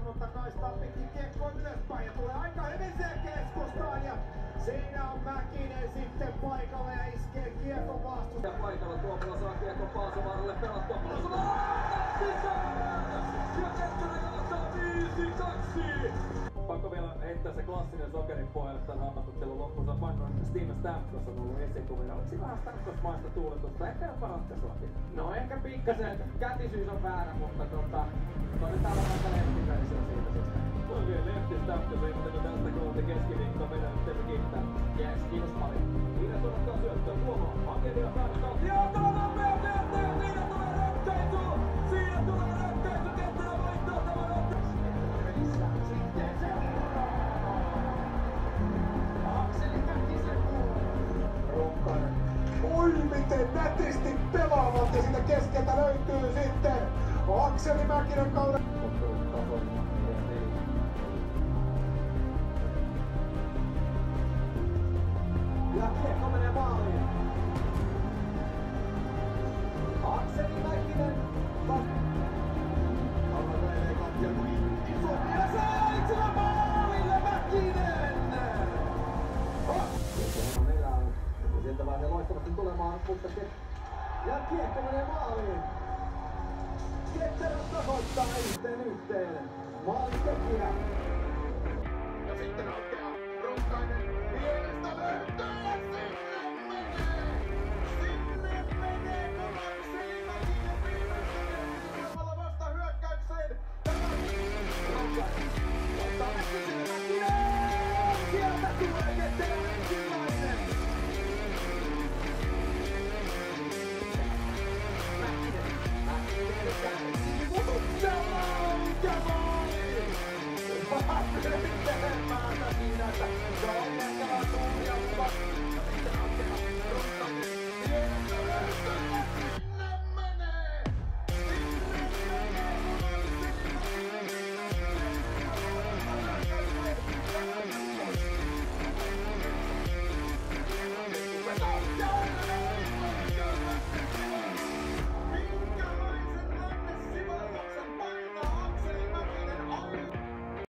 mutta kaistaa pitkin kiekkoon ylöspäin ja tulee aika hyvin sen keskustaan ja siinä on Mäkinen sitten paikalla ja iskee kiekon vastusta. Ja paikalla Tuomola saa kiekon Paasavaaralle pelattua. Paasavaara sisään! Ja Kettunen johtaa 5-2! Pakko vielä heittää se klassinen sokerin pohjalle tämän haastattelun loppuun. Sä painoin Steven Stamkos on ollut esikuvina. Oliko siinä vähän Stamkosmaista tuuletusta? Ehkä jopa ratkaisuakin. No ehkä pikkasen kätisyys on väärä, mutta todetaan vaikka lehtipäisiä siitä sistä. Toi vielä lehti Stamkos, ei muuta kuin tästä kohti keskiviikkoa meidän nyt teemme kiittää. Jees, kiitos paljon. Siinä tulottaa syöttöä Tuomola. Hakelia tarkkaus. Ja tää on nopea syöttö ja siinä tulee ratkaisu! Siinä tulee ratkaisu! Kettunen vaihtaa tämän otteen! Sitten seuraava. Akseli Mäkisen Ronkainen. Oi miten nätisti pelaavat ja siitä keskeltä löytyy sitten Akseli Mäkinen kauden. Ja kiekko menee maaliin. Akseli Mäkinen. Ja seitsemän maalille Mäkinen! On elää. Sieltä lähtee loistavasti tulemaan, mutta Ja kiekko menee maaliin. Ketterä tasoittaa yhteen. Maalintekijä. Ja sitten aukeaa Ronkainen. Mielestä löytyy ja sinne!